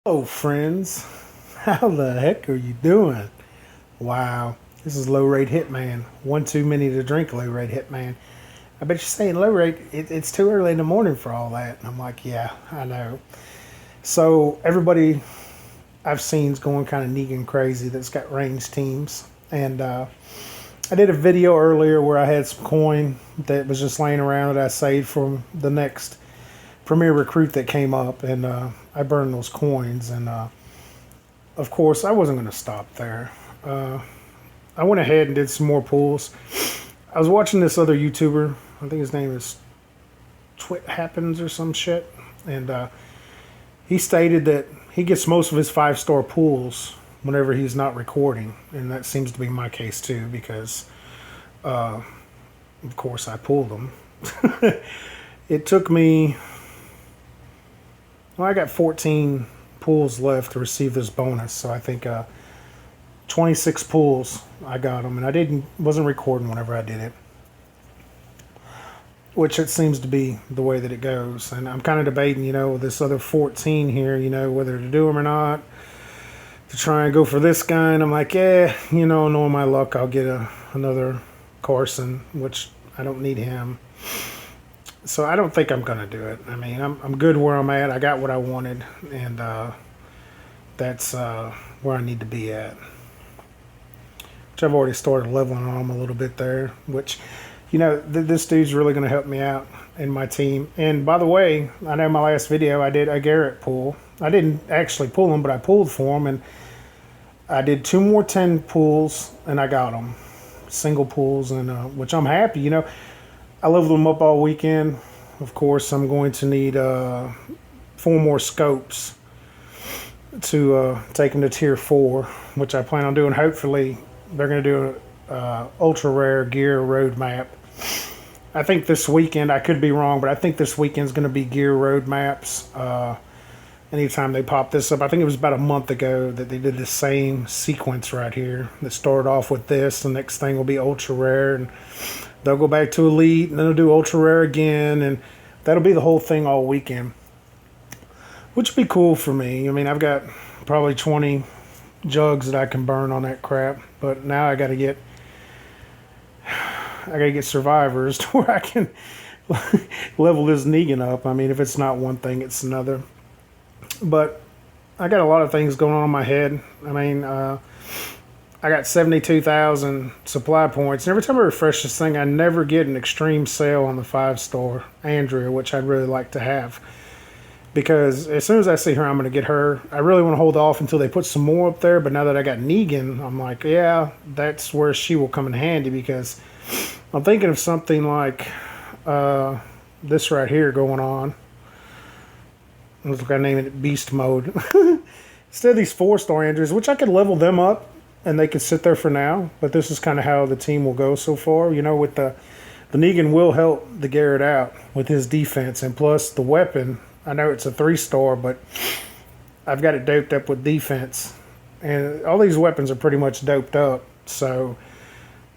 Hello, friends. How the heck are you doing? Wow, this is low rate Hitman. One too many to drink, low rate Hitman. I bet you're saying low rate, it's too early in the morning for all that. And I'm like, yeah, I know. So, everybody I've seen is going kind of Negan crazy that's got range teams. And I did a video earlier where I had some coin that was just laying around that I saved from the next premier recruit that came up. And I burned those coins. And of course, I wasn't going to stop there. I went ahead and did some more pulls. I was watching this other YouTuber. I think his name is Twit Happens or some shit. And he stated that he gets most of his 5-star pulls whenever he's not recording. And that seems to be my case too, because of course I pulled them. It took me, well, I got 14 pulls left to receive this bonus. So I think 26 pulls I got them, and I wasn't recording whenever I did it, which it seems to be the way that it goes. And I'm kind of debating, this other 14 here, whether to do them or not, to try and go for this guy. And I'm like, yeah, knowing my luck, I'll get another Carson, which I don't need him. So I don't think I'm gonna do it. I mean, I'm good where I'm at. I got what I wanted, and that's where I need to be at. Which I've already started leveling on him a little bit there. Which, this dude's really gonna help me out in my team. And by the way, I know my last video I did a Garrett pull. I didn't actually pull him, but I pulled for him, and I did 2 more 10 pulls, and I got them single pulls, and which I'm happy. I leveled them up all weekend. Of course, I'm going to need 4 more scopes to take them to tier 4, which I plan on doing. Hopefully, they're going to do a ultra rare gear road map. I think this weekend, I could be wrong, but I think this weekend's going to be gear road maps. Anytime they pop this up, I think it was about a month ago that they did the same sequence right here. That started off with this, the next thing will be ultra rare, and they'll go back to elite, and then they'll do ultra rare again, and that'll be the whole thing all weekend, which would be cool for me. I mean, I've got probably 20 jugs that I can burn on that crap, but now I gotta get survivors to where I can level this Negan up. I mean, if it's not one thing, it's another. But I got a lot of things going on in my head. I mean, I got 72,000 supply points. And every time I refresh this thing, I never get an extreme sale on the 5-star Andrea, which I'd really like to have. Because as soon as I see her, I'm going to get her. I really want to hold off until they put some more up there. But now that I got Negan, I'm like, yeah, that's where she will come in handy. Because I'm thinking of something like this right here going on. Looks like I named it Beast Mode. Instead of these 4-star Andrews, which I could level them up and they could sit there for now. But this is kind of how the team will go so far. With the Negan will help the Garrett out with his defense. And plus the weapon, I know it's a 3-star, but I've got it doped up with defense. And all these weapons are pretty much doped up. So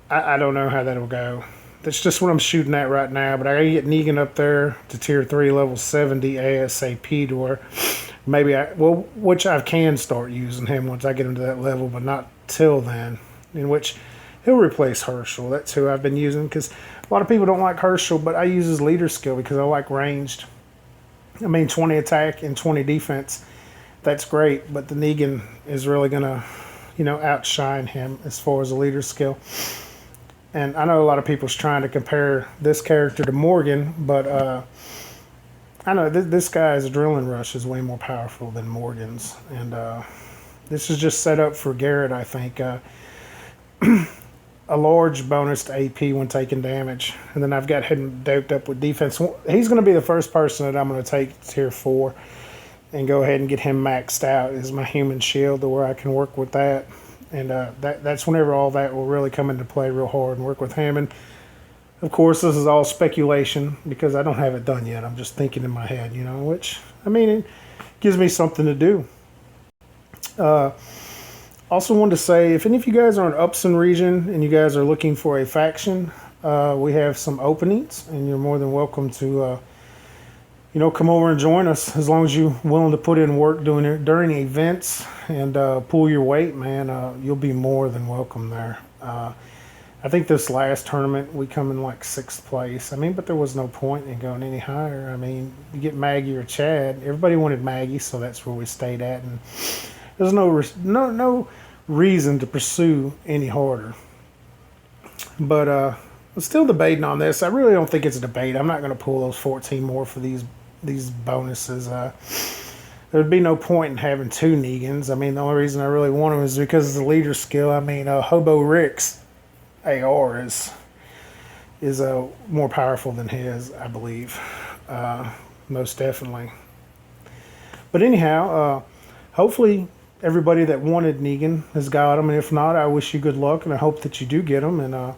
I don't know how that'll go. That's just what I'm shooting at right now. But I gotta get Negan up there to tier 3, level 70 ASAP, to where maybe which I can start using him once I get him to that level, but not till then. In which he'll replace Herschel. That's who I've been using, because a lot of people don't like Herschel, but I use his leader skill because I like ranged. I mean, 20 attack and 20 defense. That's great, but the Negan is really gonna, outshine him as far as the leader skill. And I know a lot of people's trying to compare this character to Morgan, but I know this guy's adrenaline rush is way more powerful than Morgan's. And this is just set up for Garrett, I think. A large bonus to AP when taking damage. And then I've got him doped up with defense. He's going to be the first person that I'm going to take to tier 4 and go ahead and get him maxed out as my human shield, to where I can work with that. And that's whenever all that will really come into play real hard and work with him. And, of course, this is all speculation because I don't have it done yet. I'm just thinking in my head, which, I mean, it gives me something to do. Also wanted to say, if any of you guys are in Upson region and you guys are looking for a faction, we have some openings, and you're more than welcome to come over and join us as long as you're willing to put in work doing it during events and pull your weight, man. You'll be more than welcome there. I think this last tournament we come in like 6th place. I mean, but there was no point in going any higher. I mean, you get Maggie or Chad. Everybody wanted Maggie, so that's where we stayed at, and there's no reason to pursue any harder. But I'm still debating on this. I really don't think it's a debate. I'm not going to pull those 14 more for these bonuses. There'd be no point in having 2 Negans. I mean, the only reason I really want them is because of the leader skill. I mean, Hobo Rick's AR is more powerful than his, I believe, most definitely. But anyhow, hopefully everybody that wanted Negan has got him, and if not, I wish you good luck, and I hope that you do get him. And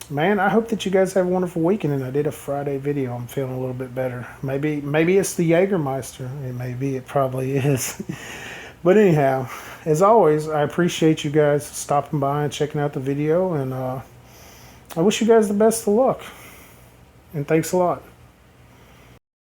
man, I hope that you guys have a wonderful weekend. And I did a Friday video. I'm feeling a little bit better. Maybe it's the Jägermeister. It probably is. But anyhow, as always, I appreciate you guys stopping by and checking out the video, and I wish you guys the best of luck. And thanks a lot.